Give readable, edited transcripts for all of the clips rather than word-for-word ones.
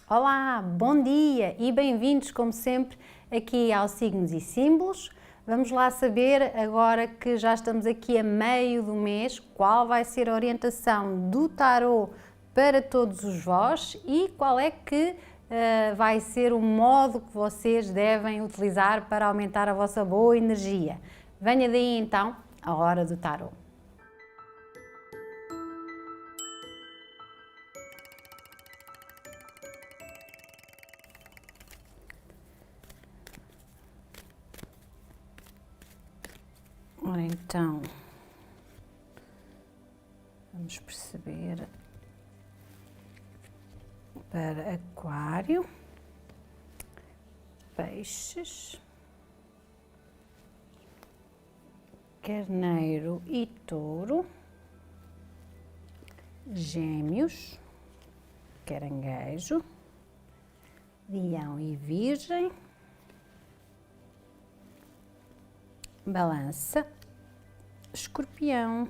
Olá, bom dia e bem-vindos, como sempre, aqui ao Signos e Símbolos. Vamos lá saber, agora que já estamos aqui a meio do mês, qual vai ser a orientação do tarot para todos os vós e qual é que vai ser o modo que vocês devem utilizar para aumentar a vossa boa energia. Venha daí então a hora do tarot. Ora então, vamos perceber para Aquário, Peixes, Carneiro e Touro, Gêmeos, Caranguejo, Leão e Virgem, Balança, Escorpião,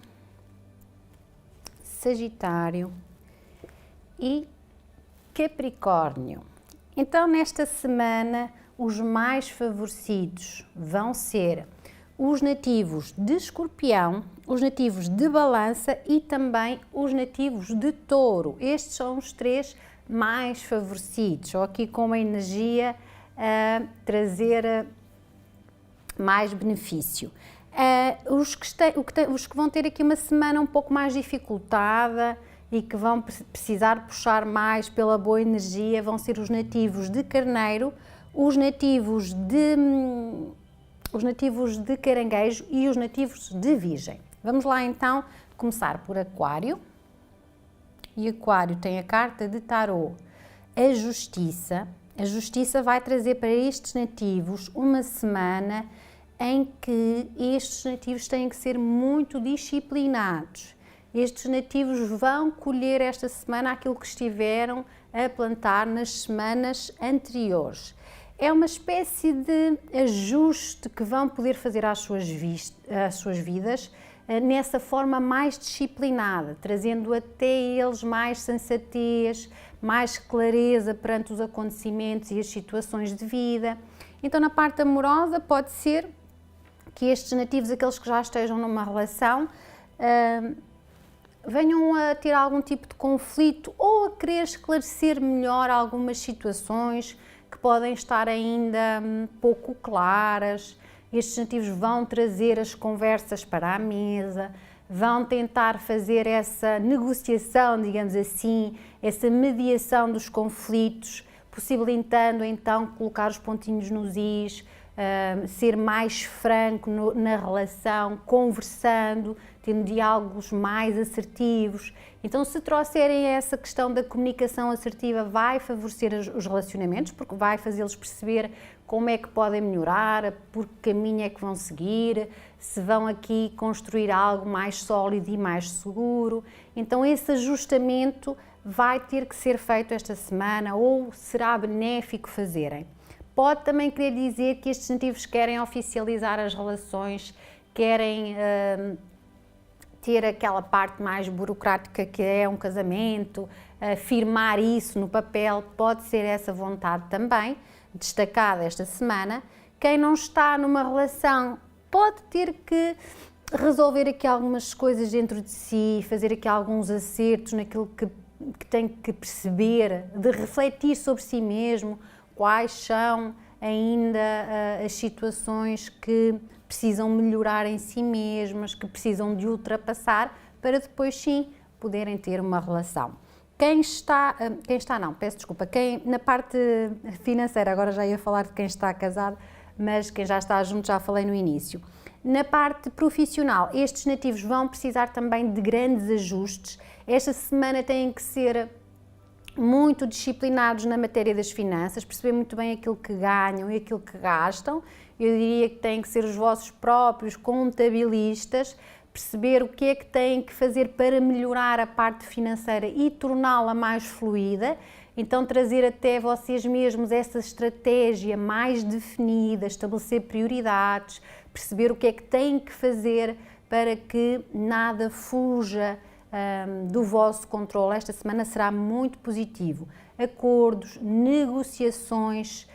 Sagitário e Capricórnio. Então, nesta semana, os mais favorecidos vão ser os nativos de Escorpião, os nativos de Balança e também os nativos de Touro. Estes são os três mais favorecidos, ou aqui com uma energia a trazer mais benefício. Os que vão ter aqui uma semana um pouco mais dificultada e que vão precisar puxar mais pela boa energia vão ser os nativos de Carneiro, os nativos de Caranguejo e os nativos de Virgem. Vamos lá então começar por Aquário. E Aquário tem a carta de tarot, a Justiça. A Justiça vai trazer para estes nativos uma semana em que estes nativos têm que ser muito disciplinados. Estes nativos vão colher esta semana aquilo que estiveram a plantar nas semanas anteriores. É uma espécie de ajuste que vão poder fazer às suas vidas nessa forma mais disciplinada, trazendo até eles mais sensatez, mais clareza perante os acontecimentos e as situações de vida. Então, na parte amorosa, pode ser que estes nativos, aqueles que já estejam numa relação, venham a ter algum tipo de conflito ou a querer esclarecer melhor algumas situações que podem estar ainda pouco claras. Estes nativos vão trazer as conversas para a mesa, vão tentar fazer essa negociação, digamos assim, essa mediação dos conflitos, possibilitando então colocar os pontinhos nos is, ser mais franco na relação, conversando, tendo diálogos mais assertivos. Então, se trouxerem essa questão da comunicação assertiva, vai favorecer os relacionamentos, porque vai fazê-los perceber como é que podem melhorar, por que caminho é que vão seguir, se vão aqui construir algo mais sólido e mais seguro. Então, esse ajustamento vai ter que ser feito esta semana ou será benéfico fazerem. Pode também querer dizer que estes nativos querem oficializar as relações, querem ter aquela parte mais burocrática que é um casamento, firmar isso no papel, pode ser essa vontade também, destacada esta semana. Quem não está numa relação pode ter que resolver aqui algumas coisas dentro de si, fazer aqui alguns acertos naquilo que tem que perceber, de refletir sobre si mesmo, quais são ainda as situações que precisam melhorar em si mesmas, que precisam de ultrapassar, para depois sim poderem ter uma relação. Quem na parte financeira, agora já ia falar de quem está casado, mas quem já está junto já falei no início. Na parte profissional, estes nativos vão precisar também de grandes ajustes. Esta semana têm que ser muito disciplinados na matéria das finanças, perceber muito bem aquilo que ganham e aquilo que gastam. Eu diria que têm que ser os vossos próprios contabilistas, perceber o que é que têm que fazer para melhorar a parte financeira e torná-la mais fluida. Então, trazer até vocês mesmos essa estratégia mais definida, estabelecer prioridades, perceber o que é que têm que fazer para que nada fuja do vosso controle. Esta semana será muito positivo. acordos, negociações,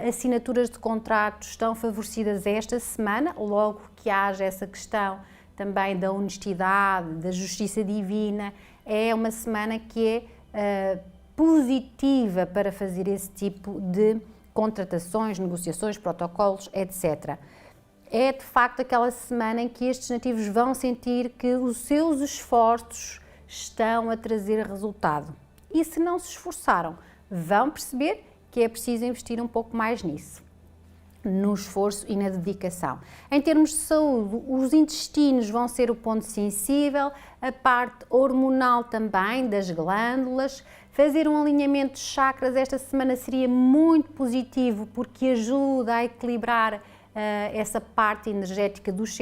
assinaturas de contratos estão favorecidas esta semana, logo que haja essa questão também da honestidade, da justiça divina, é uma semana que é positiva para fazer esse tipo de contratações, negociações, protocolos, etc. É de facto aquela semana em que estes nativos vão sentir que os seus esforços estão a trazer resultado. E se não se esforçaram, vão perceber que é preciso investir um pouco mais nisso, no esforço e na dedicação. Em termos de saúde, os intestinos vão ser o ponto sensível, a parte hormonal também, das glândulas. Fazer um alinhamento de chakras esta semana seria muito positivo porque ajuda a equilibrar essa parte energética dos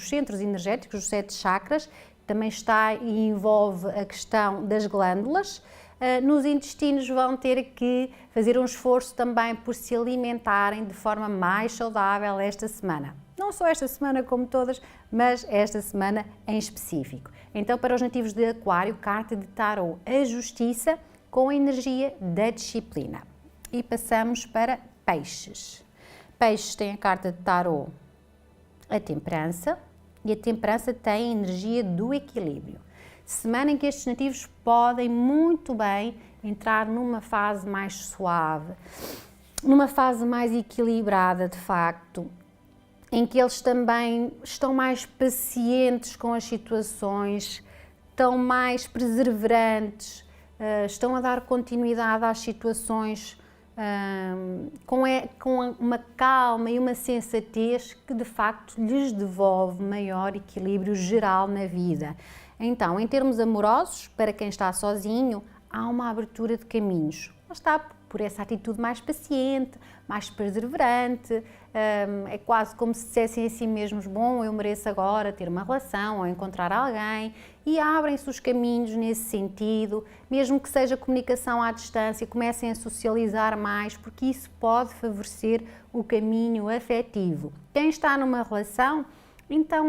centros energéticos, dos 7 chakras. Também está e envolve a questão das glândulas. Nos intestinos vão ter que fazer um esforço também por se alimentarem de forma mais saudável esta semana. Não só esta semana como todas, mas esta semana em específico. Então, para os nativos de Aquário, carta de Tarot, a justiça com a energia da disciplina. E passamos para Peixes. Peixes tem a carta de Tarot, a temperança, e a temperança tem a energia do equilíbrio. Semana em que estes nativos podem muito bem entrar numa fase mais suave, numa fase mais equilibrada de facto, em que eles também estão mais pacientes com as situações, estão mais perseverantes, estão a dar continuidade às situações com uma calma e uma sensatez que de facto lhes devolve maior equilíbrio geral na vida. Então, em termos amorosos, para quem está sozinho, há uma abertura de caminhos. Lá está, por essa atitude mais paciente, mais perseverante, é quase como se dissessem a si mesmos, bom, eu mereço agora ter uma relação ou encontrar alguém, e abrem-se os caminhos nesse sentido, mesmo que seja comunicação à distância, comecem a socializar mais, porque isso pode favorecer o caminho afetivo. Quem está numa relação, então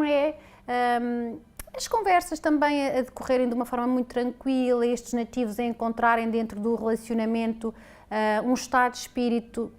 as conversas também a decorrerem de uma forma muito tranquila, estes nativos a encontrarem dentro do relacionamento um estado de espírito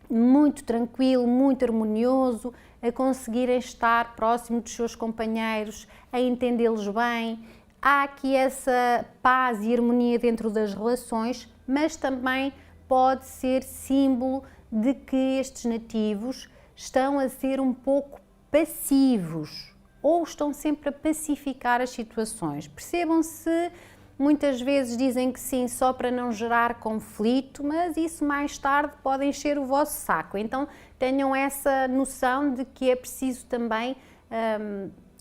muito tranquilo, muito harmonioso, a conseguirem estar próximo dos seus companheiros, a entendê-los bem. Há aqui essa paz e harmonia dentro das relações, mas também pode ser símbolo de que estes nativos estão a ser um pouco passivos ou estão sempre a pacificar as situações. Percebam-se, muitas vezes dizem que sim só para não gerar conflito, mas isso mais tarde pode encher o vosso saco. Então tenham essa noção de que é preciso também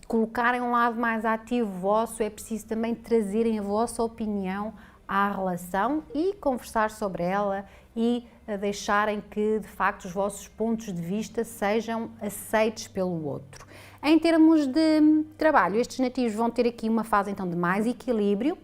colocarem um lado mais ativo vosso, é preciso também trazerem a vossa opinião à relação e conversar sobre ela e deixarem que de facto os vossos pontos de vista sejam aceitos pelo outro. Em termos de trabalho, estes nativos vão ter aqui uma fase então de mais equilíbrio,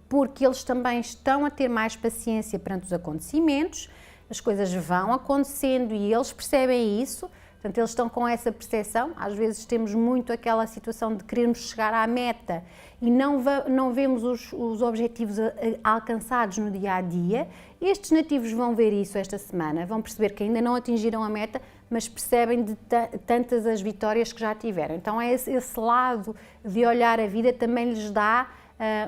porque eles também estão a ter mais paciência perante os acontecimentos, as coisas vão acontecendo e eles percebem isso, portanto eles estão com essa percepção. Às vezes temos muito aquela situação de querermos chegar à meta e não vemos os objetivos alcançados no dia a dia. Estes nativos vão ver isso esta semana, vão perceber que ainda não atingiram a meta, mas percebem de tantas as vitórias que já tiveram. Então esse lado de olhar a vida também lhes dá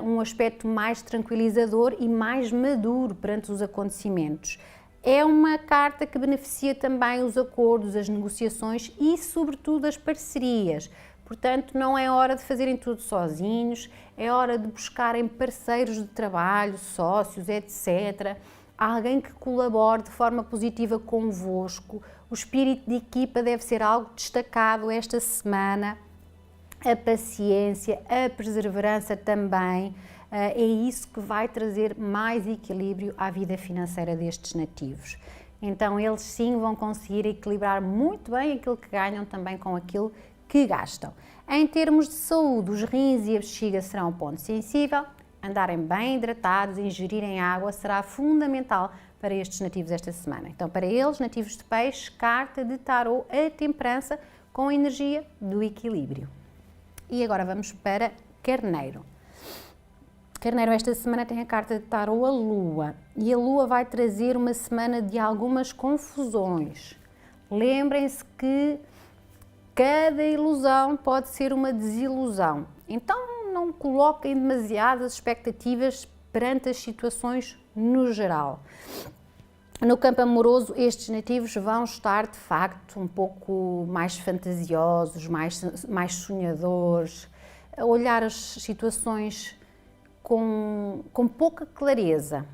um aspecto mais tranquilizador e mais maduro perante os acontecimentos. É uma carta que beneficia também os acordos, as negociações e, sobretudo, as parcerias. Portanto, não é hora de fazerem tudo sozinhos, é hora de buscarem parceiros de trabalho, sócios, etc. Alguém que colabore de forma positiva convosco. O espírito de equipa deve ser algo destacado esta semana. A paciência, a perseverança também, é isso que vai trazer mais equilíbrio à vida financeira destes nativos. Então eles sim vão conseguir equilibrar muito bem aquilo que ganham também com aquilo que gastam. Em termos de saúde, os rins e a bexiga serão um ponto sensível, andarem bem hidratados, ingerirem água será fundamental para estes nativos esta semana. Então para eles, nativos de peixe, carta de tarot, a temperança com a energia do equilíbrio. E agora vamos para Carneiro. Carneiro, esta semana tem a carta de tarô a Lua e a Lua vai trazer uma semana de algumas confusões. Lembrem-se que cada ilusão pode ser uma desilusão, então não coloquem demasiadas expectativas perante as situações no geral. No campo amoroso, estes nativos vão estar de facto um pouco mais fantasiosos, mais sonhadores, a olhar as situações com pouca clareza,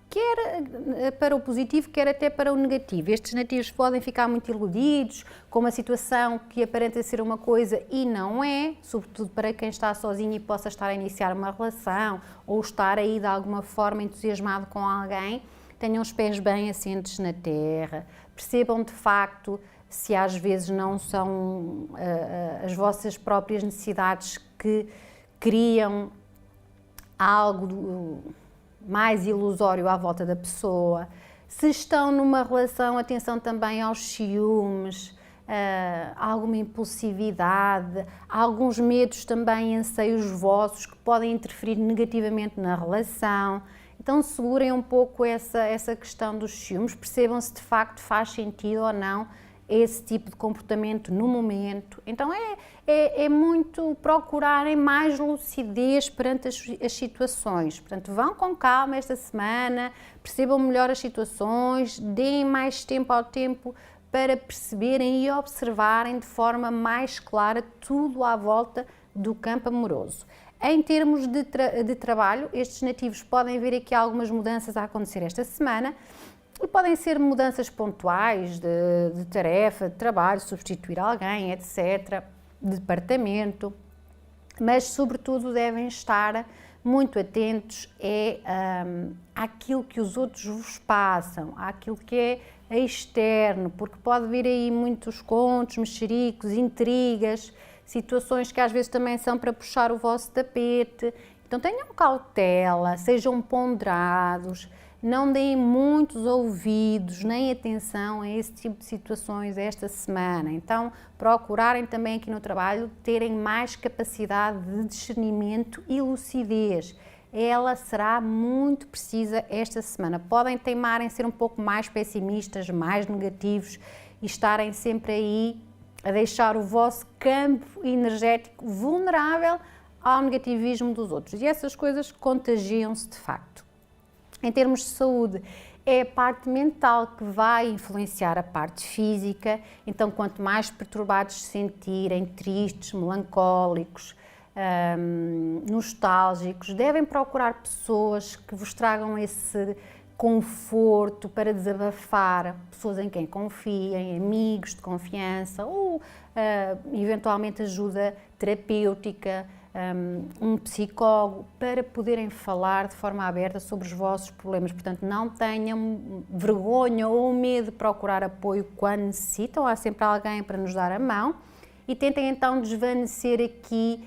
quer para o positivo, quer até para o negativo. Estes nativos podem ficar muito iludidos com uma situação que aparenta ser uma coisa e não é, sobretudo para quem está sozinho e possa estar a iniciar uma relação ou estar aí de alguma forma entusiasmado com alguém. Tenham os pés bem assentes na terra, percebam de facto se às vezes não são as vossas próprias necessidades que criam algo mais ilusório à volta da pessoa. Se estão numa relação, atenção também aos ciúmes, alguma impulsividade, alguns medos também, anseios vossos que podem interferir negativamente na relação. Então segurem um pouco essa questão dos ciúmes, percebam se de facto faz sentido ou não esse tipo de comportamento no momento. Então é muito procurarem mais lucidez perante as situações. Portanto, vão com calma esta semana, percebam melhor as situações, deem mais tempo ao tempo para perceberem e observarem de forma mais clara tudo à volta do campo amoroso. Em termos de trabalho, estes nativos podem ver aqui algumas mudanças a acontecer esta semana. E podem ser mudanças pontuais de tarefa, de trabalho, substituir alguém, etc., de departamento, mas sobretudo devem estar muito atentos àquilo que os outros vos passam, àquilo que é externo, porque pode vir aí muitos contos, mexericos, intrigas, situações que às vezes também são para puxar o vosso tapete. Então tenham cautela, sejam ponderados, não deem muitos ouvidos nem atenção a esse tipo de situações esta semana. Então, procurarem também aqui no trabalho terem mais capacidade de discernimento e lucidez. Ela será muito precisa esta semana. Podem teimar em ser um pouco mais pessimistas, mais negativos e estarem sempre aí a deixar o vosso campo energético vulnerável ao negativismo dos outros. E essas coisas contagiam-se de facto. Em termos de saúde, é a parte mental que vai influenciar a parte física, então quanto mais perturbados se sentirem, tristes, melancólicos, nostálgicos, devem procurar pessoas que vos tragam esse conforto para desabafar, pessoas em quem confiem, amigos de confiança ou eventualmente ajuda terapêutica, um psicólogo, para poderem falar de forma aberta sobre os vossos problemas. Portanto, não tenham vergonha ou medo de procurar apoio quando necessitam, há sempre alguém para nos dar a mão e tentem então desvanecer aqui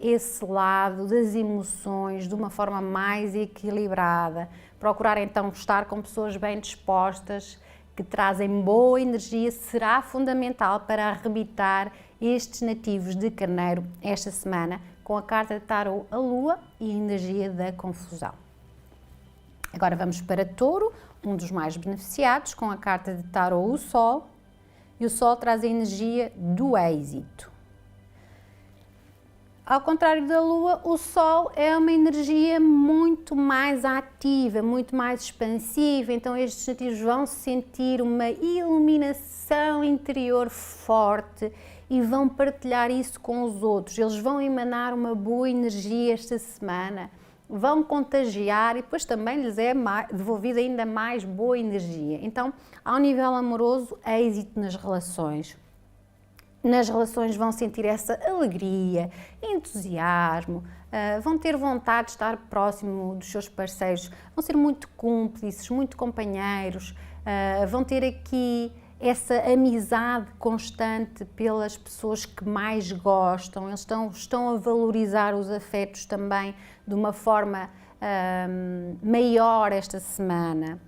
esse lado das emoções de uma forma mais equilibrada. Procurar então estar com pessoas bem dispostas, que trazem boa energia, será fundamental para arrebitar estes nativos de Carneiro esta semana com a carta de tarô a Lua e a energia da confusão. Agora vamos para Touro, um dos mais beneficiados, com a carta de tarô o Sol, e o Sol traz a energia do êxito. Ao contrário da Lua, o Sol é uma energia muito mais ativa, muito mais expansiva, então estes nativos vão sentir uma iluminação interior forte e vão partilhar isso com os outros. Eles vão emanar uma boa energia esta semana, vão contagiar e depois também lhes é devolvida ainda mais boa energia. Então, ao nível amoroso, êxito nas relações. Nas relações vão sentir essa alegria, entusiasmo, vão ter vontade de estar próximo dos seus parceiros, vão ser muito cúmplices, muito companheiros, vão ter aqui essa amizade constante pelas pessoas que mais gostam, eles estão a valorizar os afetos também de uma forma maior esta semana.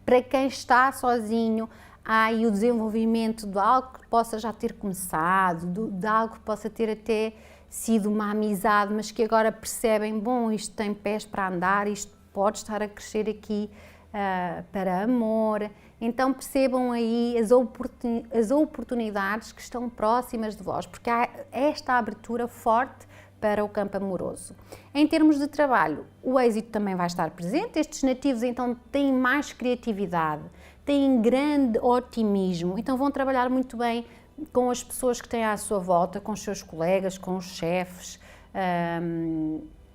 Para quem está sozinho, há aí o desenvolvimento de algo que possa já ter começado, de algo que possa ter até sido uma amizade, mas que agora percebem, bom, isto tem pés para andar, isto pode estar a crescer aqui para amor. Então percebam aí as oportunidades que estão próximas de vós, porque há esta abertura forte para o campo amoroso. Em termos de trabalho, o êxito também vai estar presente. Estes nativos então têm mais criatividade, têm grande otimismo, então vão trabalhar muito bem com as pessoas que têm à sua volta, com os seus colegas, com os chefes.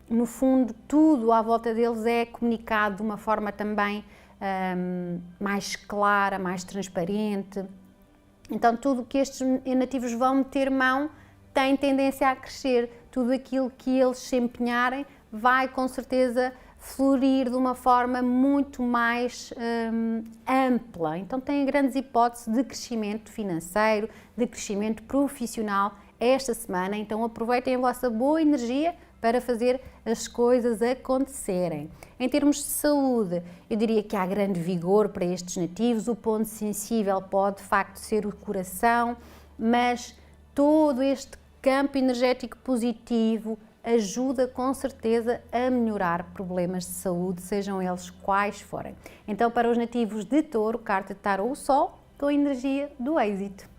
No fundo, tudo à volta deles é comunicado de uma forma também mais clara, mais transparente. Então, tudo que estes nativos vão meter mão tem tendência a crescer. Tudo aquilo que eles se empenharem vai, com certeza, florir de uma forma muito mais ampla. Então, têm grandes hipóteses de crescimento financeiro, de crescimento profissional esta semana. Então, aproveitem a vossa boa energia para fazer as coisas acontecerem. Em termos de saúde, eu diria que há grande vigor para estes nativos. O ponto sensível pode, de facto, ser o coração, mas todo este campo energético positivo ajuda com certeza a melhorar problemas de saúde, sejam eles quais forem. Então, para os nativos de Touro, carta de Tarot, o Sol, com a energia do êxito.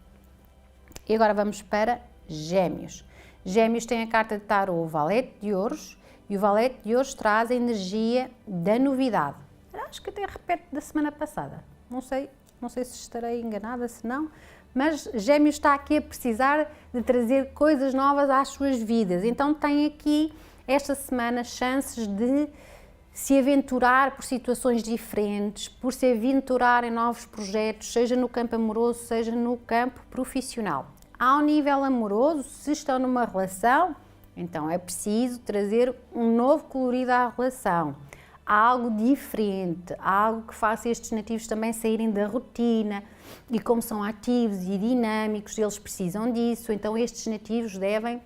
E agora vamos para Gêmeos. Gêmeos tem a carta de Tarot, o Valete de Ouros, e o Valete de Ouros traz a energia da novidade. Acho que até repete da semana passada, não sei se estarei enganada, se não, mas Gêmeos está aqui a precisar de trazer coisas novas às suas vidas, então tem aqui esta semana chances de se aventurar por situações diferentes, por se aventurar em novos projetos, seja no campo amoroso, seja no campo profissional. Ao nível amoroso, se estão numa relação, então é preciso trazer um novo colorido à relação, algo diferente, algo que faça estes nativos também saírem da rotina, e como são ativos e dinâmicos, eles precisam disso, então estes nativos devem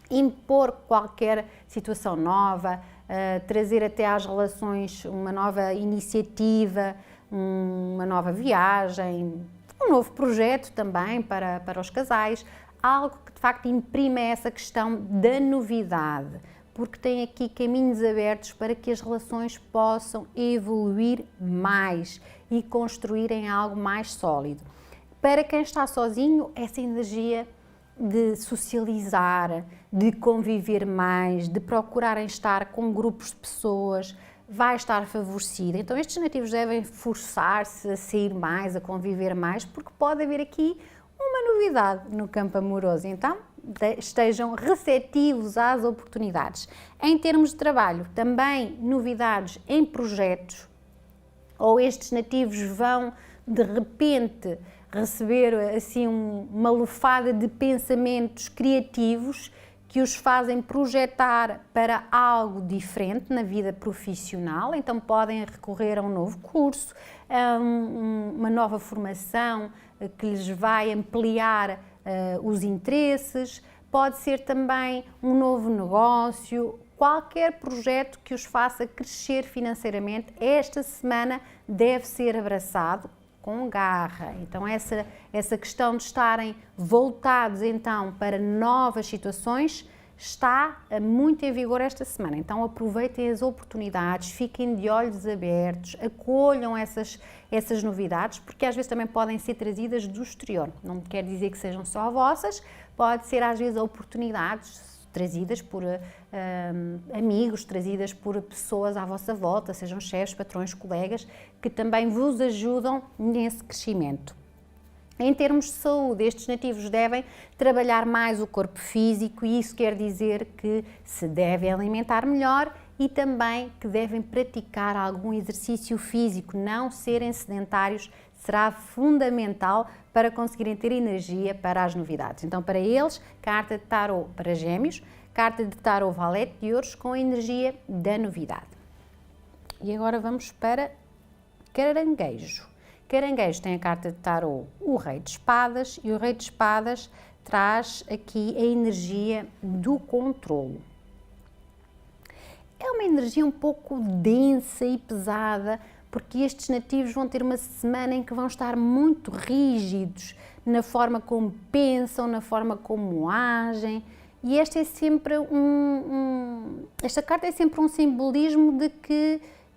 impor qualquer situação nova, trazer até às relações uma nova iniciativa, uma nova viagem, um novo projeto também para os casais, algo que de facto imprime essa questão da novidade, porque tem aqui caminhos abertos para que as relações possam evoluir mais e construírem algo mais sólido. Para quem está sozinho, essa energia de socializar, de conviver mais, de procurarem estar com grupos de pessoas, vai estar favorecida. Então estes nativos devem forçar-se a sair mais, a conviver mais, porque pode haver aqui uma novidade no campo amoroso. Então estejam receptivos às oportunidades. Em termos de trabalho, também novidades em projetos, ou estes nativos vão de repente receber assim uma lufada de pensamentos criativos que os fazem projetar para algo diferente na vida profissional, então podem recorrer a um novo curso, a uma nova formação que lhes vai ampliar os interesses, pode ser também um novo negócio, qualquer projeto que os faça crescer financeiramente, esta semana deve ser abraçado com garra. Então essa questão de estarem voltados então para novas situações está muito em vigor esta semana. Então aproveitem as oportunidades, fiquem de olhos abertos, acolham essas novidades, porque às vezes também podem ser trazidas do exterior. Não quer dizer que sejam só vossas, pode ser às vezes oportunidades trazidas por amigos, trazidas por pessoas à vossa volta, sejam chefes, patrões, colegas, que também vos ajudam nesse crescimento. Em termos de saúde, estes nativos devem trabalhar mais o corpo físico e isso quer dizer que se devem alimentar melhor e também que devem praticar algum exercício físico, não serem sedentários, será fundamental para conseguirem ter energia para as novidades. Então, para eles, carta de Tarot para Gêmeos, carta de Tarot Valete de Ouros com a energia da novidade. E agora vamos para Caranguejo. Caranguejo tem a carta de Tarot, o Rei de Espadas, e o Rei de Espadas traz aqui a energia do controlo. É uma energia um pouco densa e pesada, porque estes nativos vão ter uma semana em que vão estar muito rígidos na forma como pensam, na forma como agem. E esta é sempre esta carta é sempre um simbolismo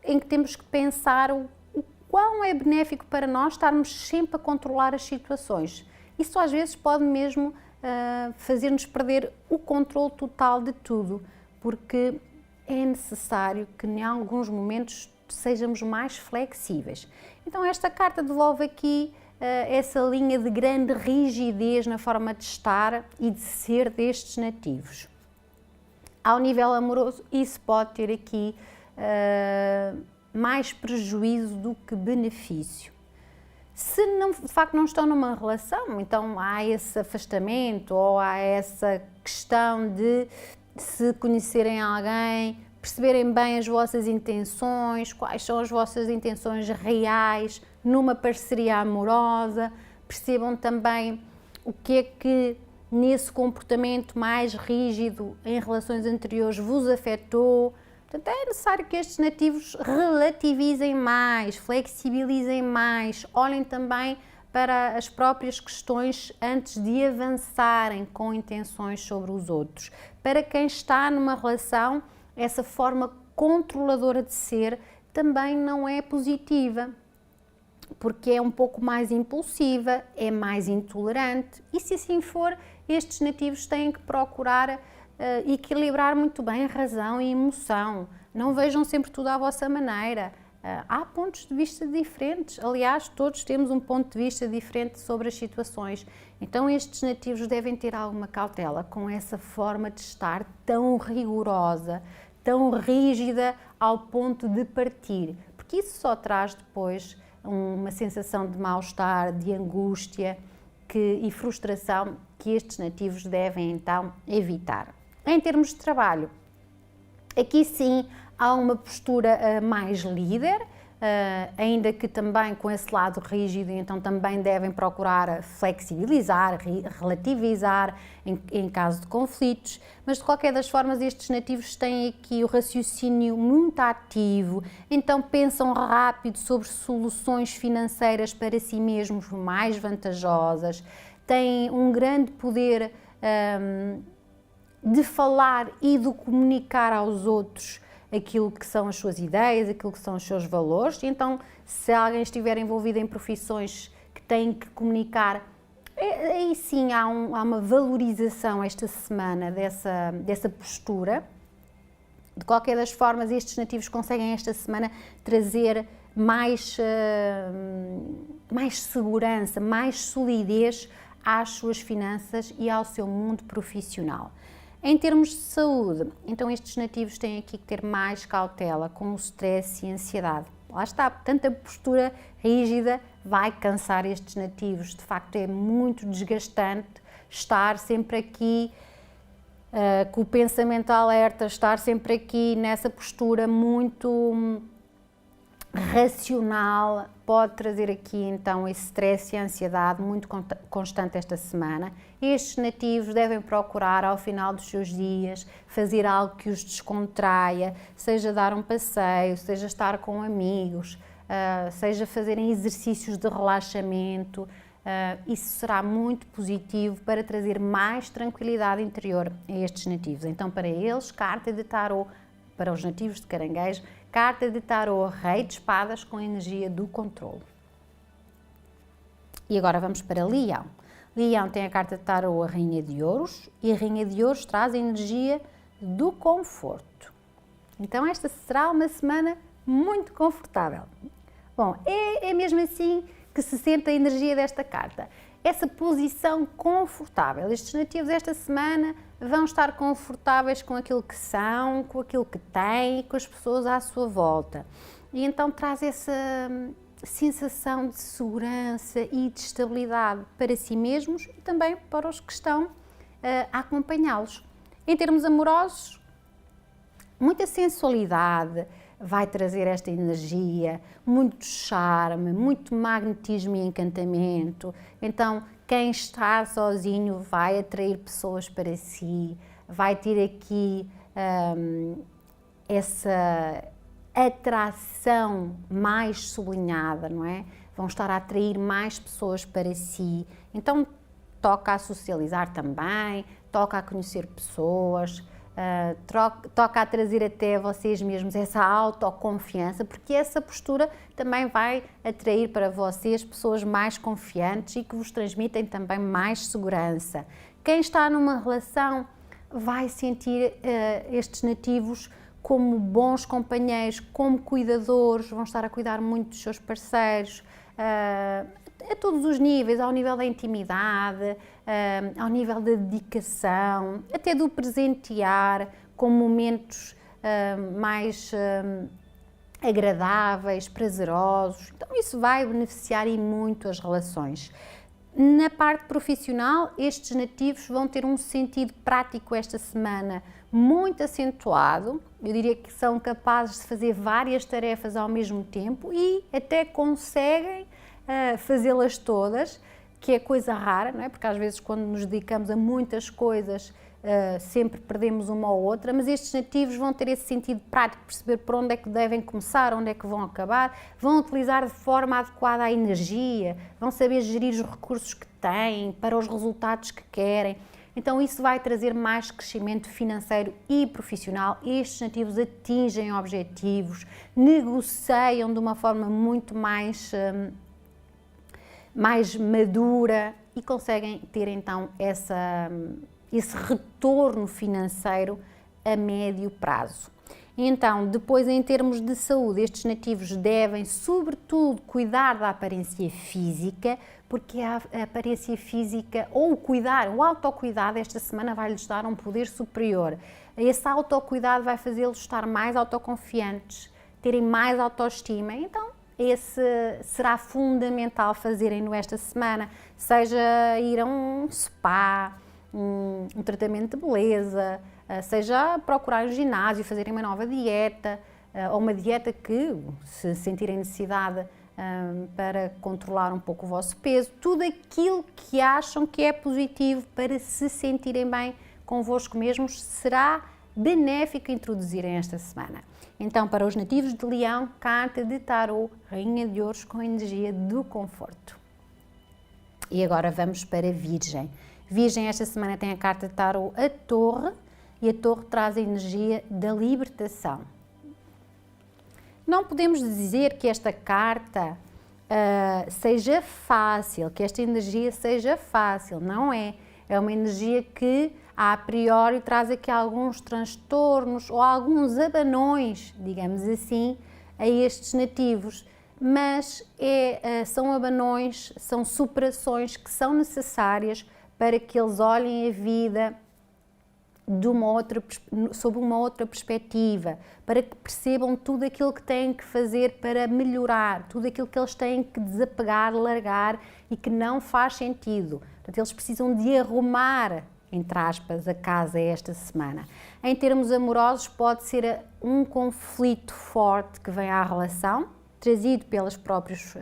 em que temos que pensar o quão é benéfico para nós estarmos sempre a controlar as situações. Isso às vezes pode mesmo fazer-nos perder o controle total de tudo, porque é necessário que em alguns momentos sejamos mais flexíveis. Então esta carta devolve aqui essa linha de grande rigidez na forma de estar e de ser destes nativos. Ao nível amoroso, isso pode ter aqui mais prejuízo do que benefício. Se não, de facto não estão numa relação, então há esse afastamento ou há essa questão de se conhecerem alguém, perceberem bem as vossas intenções, quais são as vossas intenções reais numa parceria amorosa, percebam também o que é que nesse comportamento mais rígido em relações anteriores vos afetou. Portanto, é necessário que estes nativos relativizem mais, flexibilizem mais, olhem também para as próprias questões antes de avançarem com intenções sobre os outros. Para quem está numa relação, essa forma controladora de ser também não é positiva, porque é um pouco mais impulsiva, é mais intolerante e, se assim for, estes nativos têm que procurar equilibrar muito bem razão e emoção. Não vejam sempre tudo à vossa maneira. Há pontos de vista diferentes, aliás, todos temos um ponto de vista diferente sobre as situações. Então estes nativos devem ter alguma cautela com essa forma de estar tão rigorosa, tão rígida ao ponto de partir, porque isso só traz depois uma sensação de mal-estar, de angústia e frustração que estes nativos devem então evitar. Em termos de trabalho, aqui sim há uma postura mais líder, ainda que também com esse lado rígido, então também devem procurar flexibilizar, relativizar em caso de conflitos, mas de qualquer das formas estes nativos têm aqui o raciocínio muito ativo, então pensam rápido sobre soluções financeiras para si mesmos mais vantajosas, têm um grande poder de falar e de comunicar aos outros aquilo que são as suas ideias, aquilo que são os seus valores. Então, se alguém estiver envolvido em profissões que têm que comunicar, aí sim há uma valorização esta semana dessa postura. De qualquer das formas, estes nativos conseguem esta semana trazer mais segurança, mais solidez às suas finanças e ao seu mundo profissional. Em termos de saúde, então estes nativos têm aqui que ter mais cautela com o stress e a ansiedade. Lá está, tanta postura rígida vai cansar estes nativos. De facto, é muito desgastante estar sempre aqui com o pensamento alerta, estar sempre aqui nessa postura muito racional, pode trazer aqui então esse stress e a ansiedade muito constante esta semana. Estes nativos devem procurar ao final dos seus dias fazer algo que os descontraia, seja dar um passeio, seja estar com amigos, seja fazerem exercícios de relaxamento. Isso será muito positivo para trazer mais tranquilidade interior a estes nativos. Então, para eles, carta de tarô, para os nativos de Caranguejo, carta de tarô, Rei de Espadas com a energia do controle. E agora vamos para Leão. Leão tem a carta de tarô, a Rainha de Ouros, e a Rainha de Ouros traz a energia do conforto. Então esta será uma semana muito confortável. Bom, é mesmo assim que se sente a energia desta carta. Essa posição confortável. Estes nativos esta semana vão estar confortáveis com aquilo que são, com aquilo que têm e com as pessoas à sua volta. E então traz essa sensação de segurança e de estabilidade para si mesmos e também para os que estão a acompanhá-los. Em termos amorosos, muita sensualidade vai trazer esta energia, muito charme, muito magnetismo e encantamento. Então, quem está sozinho vai atrair pessoas para si, vai ter aqui essa atração mais sublinhada, não é? Vão estar a atrair mais pessoas para si. Então, toca a socializar também, toca a conhecer pessoas, toca a trazer até vocês mesmos essa autoconfiança, porque essa postura também vai atrair para vocês pessoas mais confiantes e que vos transmitem também mais segurança. Quem está numa relação vai sentir estes nativos como bons companheiros, como cuidadores, vão estar a cuidar muito dos seus parceiros, a todos os níveis, ao nível da intimidade, ao nível da dedicação, até do presentear com momentos mais agradáveis, prazerosos. Então isso vai beneficiar e muito as relações. Na parte profissional, estes nativos vão ter um sentido prático esta semana muito acentuado. Eu diria que são capazes de fazer várias tarefas ao mesmo tempo e até conseguem fazê-las todas, que é coisa rara, não é? Porque às vezes quando nos dedicamos a muitas coisas sempre perdemos uma ou outra, mas estes nativos vão ter esse sentido prático, perceber por onde é que devem começar, onde é que vão acabar, vão utilizar de forma adequada a energia, vão saber gerir os recursos que têm para os resultados que querem. Então isso vai trazer mais crescimento financeiro e profissional. Estes nativos atingem objetivos, negociam de uma forma muito mais madura e conseguem ter então esse retorno financeiro a médio prazo. Então, depois em termos de saúde, estes nativos devem sobretudo cuidar da aparência física, porque a aparência física ou o autocuidado esta semana vai-lhes dar um poder superior. Esse autocuidado vai fazê-los estar mais autoconfiantes, terem mais autoestima. Então, esse será fundamental fazerem-no esta semana, seja ir a um spa, um tratamento de beleza, seja procurar um ginásio, fazerem uma nova dieta, ou uma dieta que, se sentirem necessidade para controlar um pouco o vosso peso, tudo aquilo que acham que é positivo para se sentirem bem convosco mesmos, será benéfico introduzirem esta semana. Então, para os nativos de Leão, carta de tarô, Rainha de Ouros com a energia do conforto. E agora vamos para Virgem. Virgem esta semana tem a carta de tarô, a Torre, e a Torre traz a energia da libertação. Não podemos dizer que esta carta seja fácil, que esta energia seja fácil, não é? É uma energia que, a priori, traz aqui alguns transtornos ou alguns abanões, digamos assim, a estes nativos, mas são abanões, são superações que são necessárias para que eles olhem a vida sob uma outra perspectiva, para que percebam tudo aquilo que têm que fazer para melhorar, tudo aquilo que eles têm que desapegar, largar e que não faz sentido. Portanto, eles precisam de arrumar, entre aspas, a casa esta semana. Em termos amorosos, pode ser um conflito forte que vem à relação, trazido pelos próprios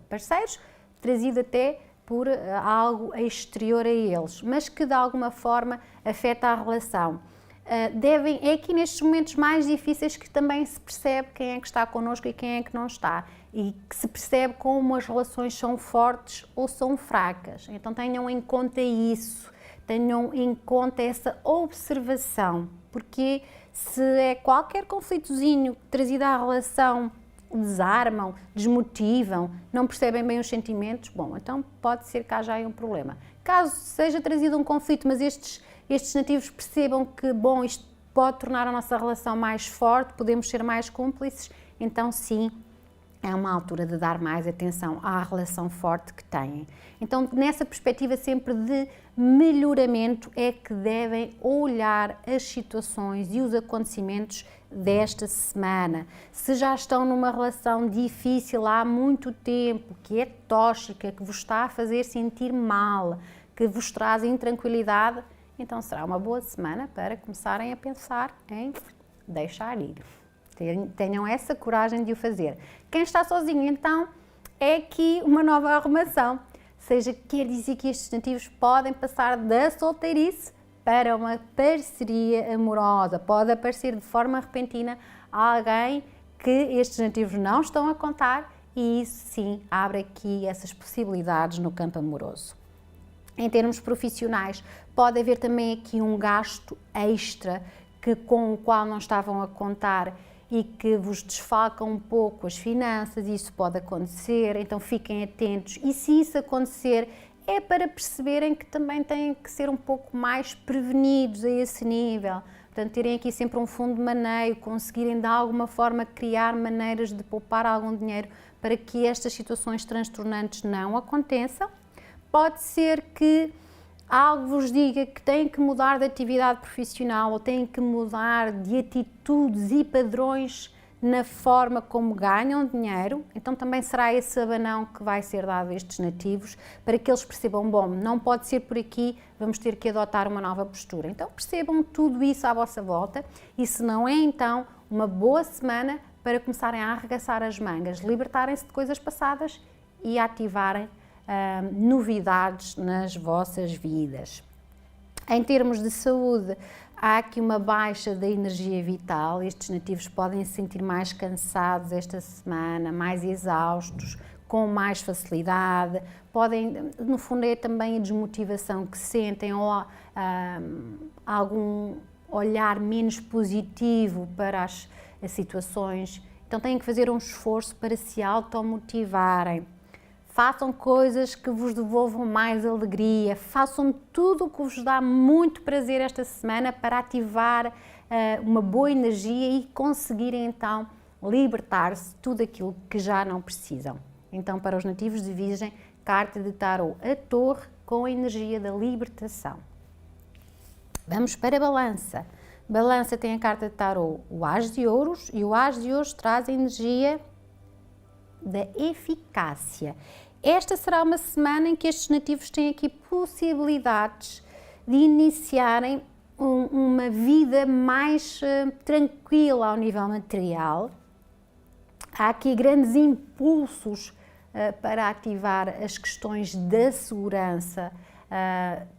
parceiros, trazido até por algo exterior a eles, mas que de alguma forma afeta a relação. É aqui nestes momentos mais difíceis que também se percebe quem é que está connosco e quem é que não está, e que se percebe como as relações são fortes ou são fracas. Então tenham em conta isso, tenham em conta essa observação, porque se é qualquer conflitozinho trazido à relação, desarmam, desmotivam, não percebem bem os sentimentos, bom, então pode ser que haja aí um problema. Caso seja trazido um conflito, mas estes nativos percebam que, bom, isto pode tornar a nossa relação mais forte, podemos ser mais cúmplices, então sim, é uma altura de dar mais atenção à relação forte que têm. Então, nessa perspectiva sempre de melhoramento, é que devem olhar as situações e os acontecimentos desta semana. Se já estão numa relação difícil há muito tempo, que é tóxica, que vos está a fazer sentir mal, que vos traz intranquilidade, então será uma boa semana para começarem a pensar em deixar ir. Tenham essa coragem de o fazer. Quem está sozinho, então, é aqui uma nova arrumação. Seja, quer dizer que estes nativos podem passar da solteirice para uma parceria amorosa. Pode aparecer de forma repentina alguém que estes nativos não estão a contar e isso sim abre aqui essas possibilidades no campo amoroso. Em termos profissionais, pode haver também aqui um gasto extra com o qual não estavam a contar e que vos desfalca um pouco as finanças. Isso pode acontecer, então fiquem atentos, e se isso acontecer, é para perceberem que também têm que ser um pouco mais prevenidos a esse nível. Portanto, terem aqui sempre um fundo de maneio, conseguirem de alguma forma criar maneiras de poupar algum dinheiro para que estas situações transtornantes não aconteçam. Pode ser que algo vos diga que têm que mudar de atividade profissional ou têm que mudar de atitudes e padrões na forma como ganham dinheiro, então também será esse abanão que vai ser dado a estes nativos para que eles percebam, bom, não pode ser por aqui, vamos ter que adotar uma nova postura. Então percebam tudo isso à vossa volta, e se não é então uma boa semana para começarem a arregaçar as mangas, libertarem-se de coisas passadas e ativarem novidades nas vossas vidas. Em termos de saúde, há aqui uma baixa da energia vital. Estes nativos podem se sentir mais cansados esta semana, mais exaustos, com mais facilidade. Podem, no fundo, é também a desmotivação que sentem ou algum olhar menos positivo para as situações. Então têm que fazer um esforço para se automotivarem. Façam coisas que vos devolvam mais alegria, façam tudo o que vos dá muito prazer esta semana para ativar uma boa energia e conseguirem então libertar-se de tudo aquilo que já não precisam. Então, para os nativos de Virgem, carta de tarô, a Torre com a energia da libertação. Vamos para a Balança. Balança tem a carta de tarô, o As de Ouros, e o As de Ouros traz a energia da eficácia. Esta será uma semana em que estes nativos têm aqui possibilidades de iniciarem uma vida mais tranquila ao nível material. Há aqui grandes impulsos para ativar as questões da segurança,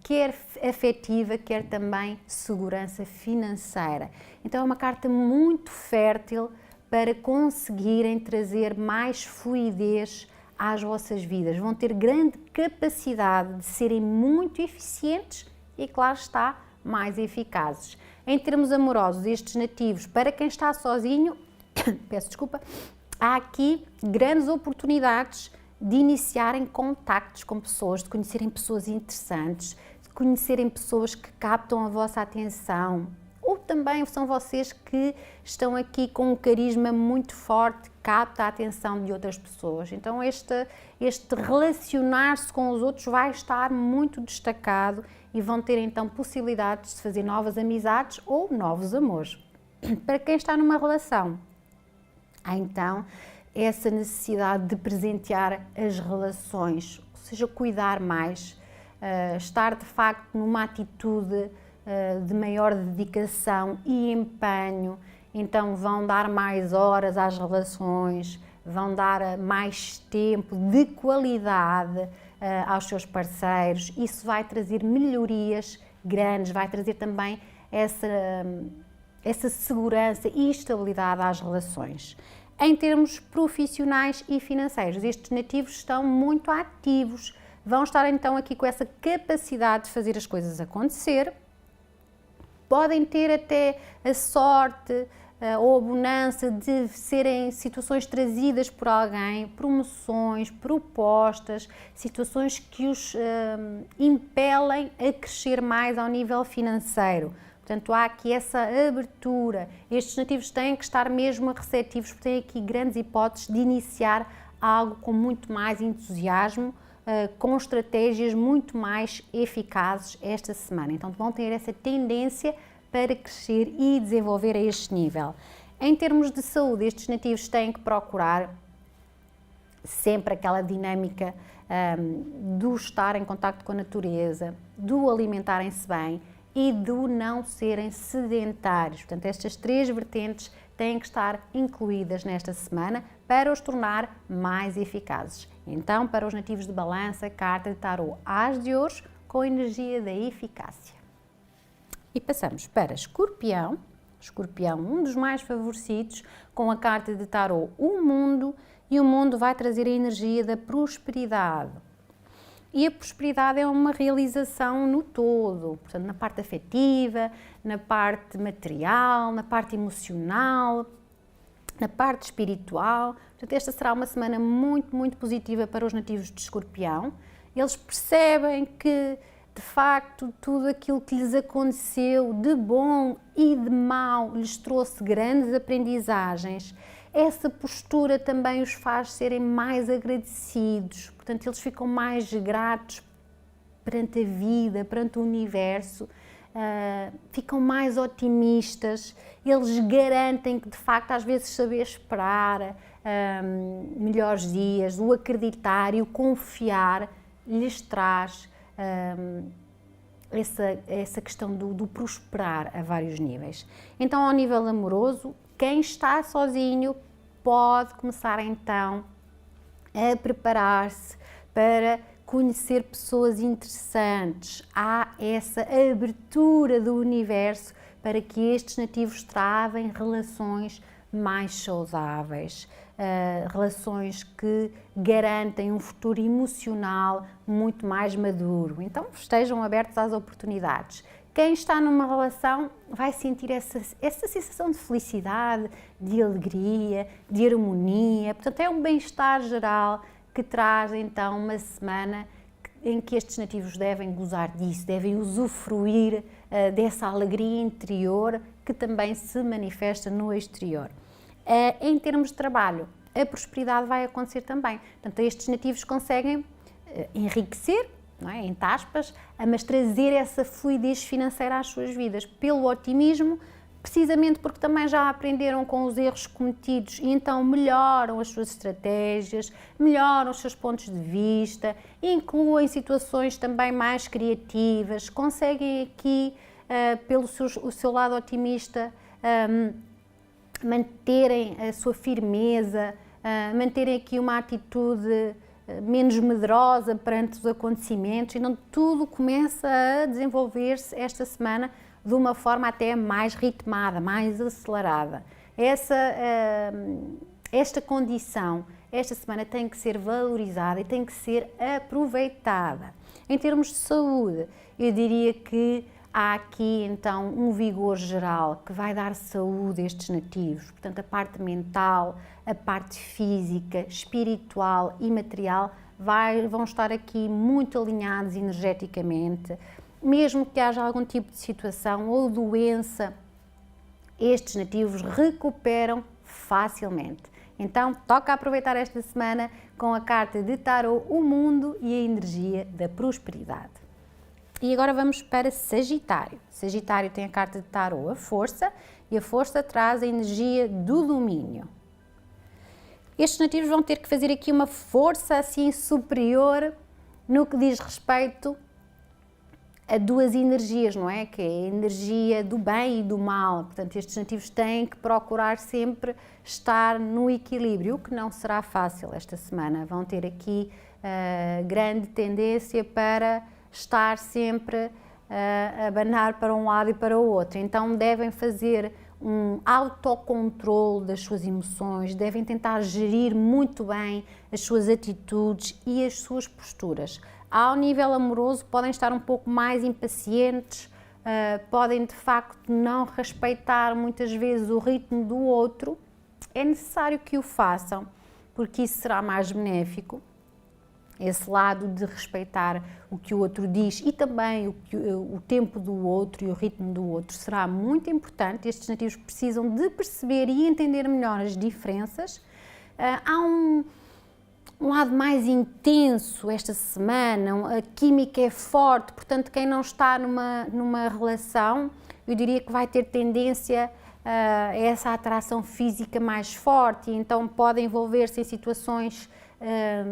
quer afetiva, quer também segurança financeira. Então é uma carta muito fértil para conseguirem trazer mais fluidez às vossas vidas. Vão ter grande capacidade de serem muito eficientes e, claro está, mais eficazes. Em termos amorosos, estes nativos, para quem está sozinho, peço desculpa, há aqui grandes oportunidades de iniciarem contactos com pessoas, de conhecerem pessoas interessantes, de conhecerem pessoas que captam a vossa atenção, ou também são vocês que estão aqui com um carisma muito forte, capta a atenção de outras pessoas. Então este relacionar-se com os outros vai estar muito destacado e vão ter então possibilidades de fazer novas amizades ou novos amores. Para quem está numa relação, há então essa necessidade de presentear as relações, ou seja, cuidar mais, estar de facto numa atitude de maior dedicação e empenho. Então vão dar mais horas às relações, vão dar mais tempo de qualidade aos seus parceiros. Isso vai trazer melhorias grandes, vai trazer também essa segurança e estabilidade às relações. Em termos profissionais e financeiros, estes nativos estão muito ativos, vão estar então aqui com essa capacidade de fazer as coisas acontecer. Podem ter até a sorte ou a bonança de serem situações trazidas por alguém, promoções, propostas, situações que os impelem a crescer mais ao nível financeiro. Portanto, há aqui essa abertura. Estes nativos têm que estar mesmo receptivos, porque têm aqui grandes hipóteses de iniciar algo com muito mais entusiasmo, com estratégias muito mais eficazes esta semana. Então vão ter essa tendência para crescer e desenvolver a este nível. Em termos de saúde, estes nativos têm que procurar sempre aquela dinâmica do estar em contacto com a natureza, do alimentarem-se bem e do não serem sedentários. Portanto, estas três vertentes têm que estar incluídas nesta semana para os tornar mais eficazes. Então, para os nativos de Balança, carta de tarô As de Ouros com a energia da eficácia. E passamos para Escorpião. Escorpião, um dos mais favorecidos, com a carta de tarô O Mundo, e o Mundo vai trazer a energia da prosperidade. E a prosperidade é uma realização no todo, portanto, na parte afetiva, na parte material, na parte emocional, na parte espiritual. Portanto, esta será uma semana muito positiva para os nativos de Escorpião. Eles percebem que, de facto, tudo aquilo que lhes aconteceu de bom e de mau lhes trouxe grandes aprendizagens. Essa postura também os faz serem mais agradecidos, portanto, eles ficam mais gratos perante a vida, perante o universo, ficam mais otimistas, eles garantem que, de facto, às vezes saber esperar melhores dias, o acreditar e o confiar lhes traz essa questão do prosperar a vários níveis. Então, ao nível amoroso, quem está sozinho pode começar então a preparar-se para conhecer pessoas interessantes. Há essa abertura do universo para que estes nativos travem relações mais saudáveis, relações que garantem um futuro emocional muito mais maduro. Então, estejam abertos às oportunidades. Quem está numa relação vai sentir essa sensação de felicidade, de alegria, de harmonia. Portanto, é um bem-estar geral que traz então uma semana em que estes nativos devem gozar disso, devem usufruir dessa alegria interior que também se manifesta no exterior. Em termos de trabalho, a prosperidade vai acontecer também. Portanto, estes nativos conseguem enriquecer, não é? Entre aspas, mas trazer essa fluidez financeira às suas vidas, pelo otimismo, precisamente porque também já aprenderam com os erros cometidos e então melhoram as suas estratégias, melhoram os seus pontos de vista, incluem situações também mais criativas, conseguem aqui, pelo o seu lado otimista, manterem a sua firmeza, manterem aqui uma atitude menos medrosa perante os acontecimentos, então tudo começa a desenvolver-se esta semana de uma forma até mais ritmada, mais acelerada. Esta condição, esta semana tem que ser valorizada e tem que ser aproveitada. Em termos de saúde, eu diria que há aqui então um vigor geral que vai dar saúde a estes nativos, portanto a parte mental, a parte física, espiritual e material vão estar aqui muito alinhados energeticamente. Mesmo que haja algum tipo de situação ou doença, estes nativos recuperam facilmente. Então, toca aproveitar esta semana com a carta de Tarot, o mundo e a energia da prosperidade. E agora vamos para Sagitário. Sagitário tem a carta de Tarot, a força, e a força traz a energia do domínio. Estes nativos vão ter que fazer aqui uma força assim superior no que diz respeito a duas energias, não é? Que é a energia do bem e do mal. Portanto, estes nativos têm que procurar sempre estar no equilíbrio, o que não será fácil esta semana. Vão ter aqui grande tendência para estar sempre a abanar para um lado e para o outro. Então, devem fazer um autocontrole das suas emoções, devem tentar gerir muito bem as suas atitudes e as suas posturas. Ao nível amoroso, podem estar um pouco mais impacientes, podem de facto não respeitar muitas vezes o ritmo do outro. É necessário que o façam, porque isso será mais benéfico. Esse lado de respeitar o que o outro diz e também o tempo do outro e o ritmo do outro será muito importante. Estes nativos precisam de perceber e entender melhor as diferenças. Há um lado mais intenso esta semana, a química é forte, portanto quem não está numa relação, eu diria que vai ter tendência a essa atração física mais forte, e então pode envolver-se em situações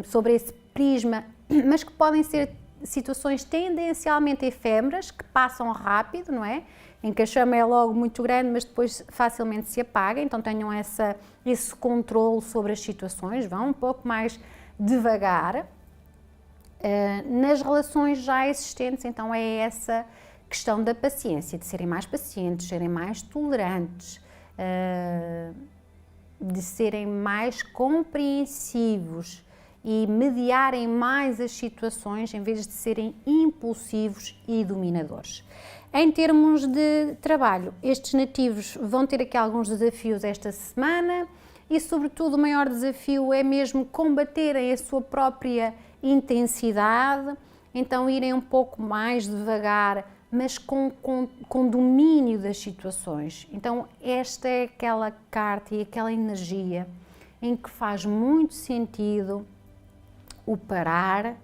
sobre esse prisma, mas que podem ser situações tendencialmente efêmeras, que passam rápido, não é? Em que a chama é logo muito grande, mas depois facilmente se apaga, então tenham esse controle sobre as situações, vão um pouco mais devagar. Nas relações já existentes, então é essa questão da paciência, de serem mais pacientes, serem mais tolerantes, de serem mais compreensivos e mediarem mais as situações em vez de serem impulsivos e dominadores. Em termos de trabalho, estes nativos vão ter aqui alguns desafios esta semana e, sobretudo, o maior desafio é mesmo combaterem a sua própria intensidade, então irem um pouco mais devagar, mas com domínio das situações. Então esta é aquela carta e aquela energia em que faz muito sentido o parar,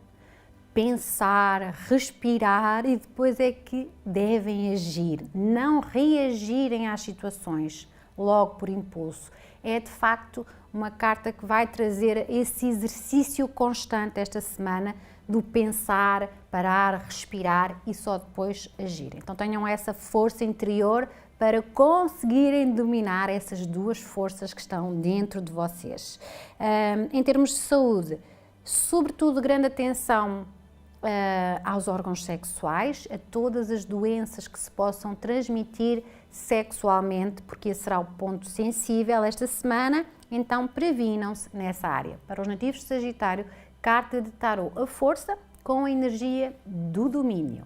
pensar, respirar e depois é que devem agir, não reagirem às situações logo por impulso. É de facto uma carta que vai trazer esse exercício constante esta semana do pensar, parar, respirar e só depois agir. Então tenham essa força interior para conseguirem dominar essas duas forças que estão dentro de vocês. Em termos de saúde, sobretudo grande atenção aos órgãos sexuais, a todas as doenças que se possam transmitir sexualmente, porque esse será o ponto sensível esta semana, então previnam-se nessa área. Para os nativos de Sagitário, carta de tarô, a força com a energia do domínio.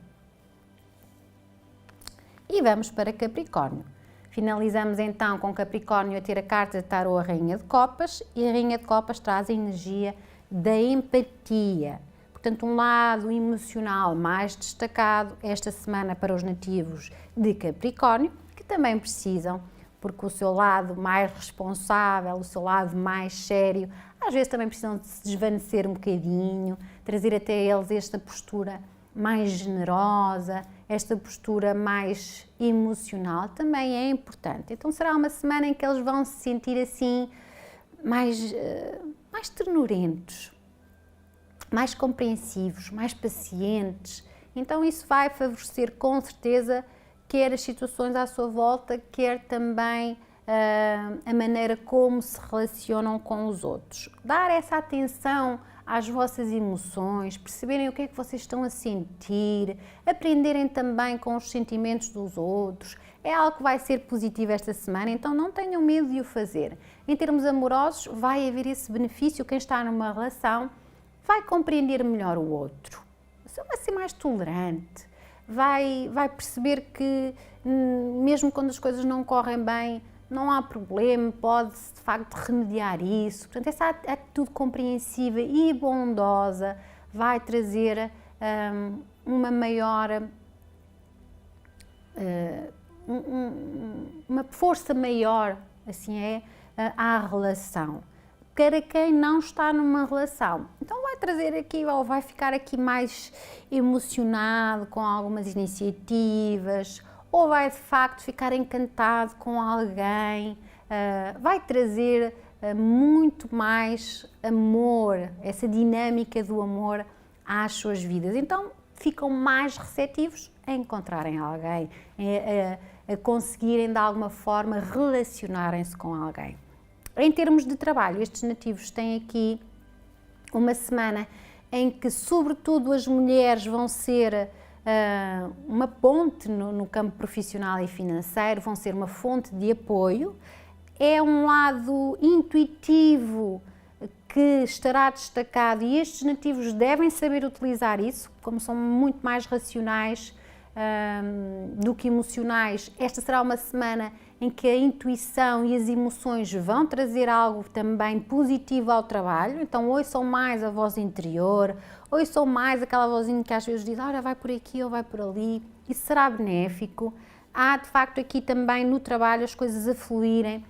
E vamos para Capricórnio. Finalizamos então com Capricórnio a ter a carta de tarô, a Rainha de Copas, e a Rainha de Copas traz a energia da empatia. Portanto, um lado emocional mais destacado esta semana para os nativos de Capricórnio, que também precisam, porque o seu lado mais responsável, o seu lado mais sério, às vezes também precisam de se desvanecer um bocadinho, trazer até eles esta postura mais generosa, esta postura mais emocional também é importante. Então será uma semana em que eles vão se sentir assim mais ternurentos, mais compreensivos, mais pacientes. Então isso vai favorecer com certeza quer as situações à sua volta, quer também a maneira como se relacionam com os outros. Dar essa atenção às vossas emoções, perceberem o que é que vocês estão a sentir, aprenderem também com os sentimentos dos outros, é algo que vai ser positivo esta semana, então não tenham medo de o fazer. Em termos amorosos, vai haver esse benefício, quem está numa relação vai compreender melhor o outro, vai ser mais tolerante, vai perceber que mesmo quando as coisas não correm bem, não há problema, pode-se de facto remediar isso. Portanto, essa atitude compreensiva e bondosa vai trazer uma maior, uma força maior, assim é, à relação. Para quem não está numa relação, então vai trazer aqui, ou vai ficar aqui mais emocionado com algumas iniciativas, ou vai de facto ficar encantado com alguém, vai trazer muito mais amor, essa dinâmica do amor às suas vidas. Então ficam mais receptivos a encontrarem alguém, a conseguirem de alguma forma relacionarem-se com alguém. Em termos de trabalho, estes nativos têm aqui uma semana em que sobretudo as mulheres vão ser uma ponte no campo profissional e financeiro, vão ser uma fonte de apoio. É um lado intuitivo que estará destacado e estes nativos devem saber utilizar isso, como são muito mais racionais do que emocionais. Esta será uma semana em que a intuição e as emoções vão trazer algo também positivo ao trabalho, então ouçam mais a voz interior, ouçam mais aquela vozinha que às vezes diz, olha, vai por aqui ou vai por ali, isso será benéfico. Há de facto aqui também no trabalho as coisas a fluírem,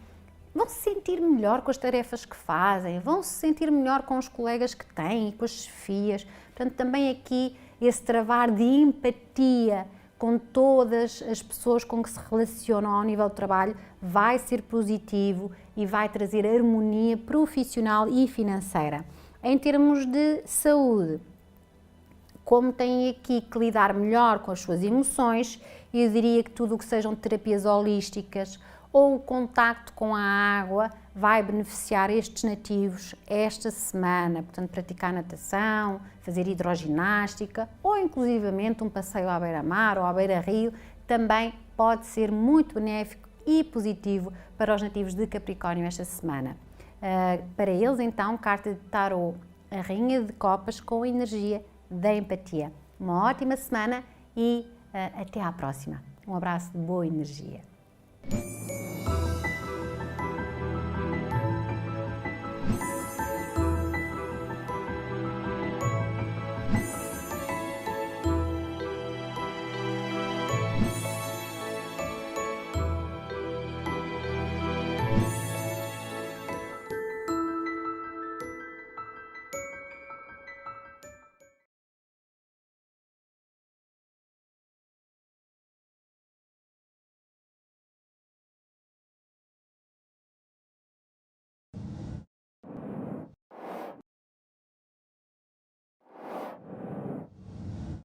vão se sentir melhor com as tarefas que fazem, vão se sentir melhor com os colegas que têm e com as chefias, portanto também aqui esse travar de empatia com todas as pessoas com que se relacionam ao nível de trabalho vai ser positivo e vai trazer harmonia profissional e financeira. Em termos de saúde, como têm aqui que lidar melhor com as suas emoções, eu diria que tudo o que sejam terapias holísticas ou o contacto com a água vai beneficiar estes nativos esta semana. Portanto, praticar natação, fazer hidroginástica ou inclusivamente um passeio à beira-mar ou à beira-rio também pode ser muito benéfico e positivo para os nativos de Capricórnio esta semana. Para eles, então, carta de tarô, a Rainha de Copas com a energia da empatia. Uma ótima semana e até à próxima. Um abraço de boa energia.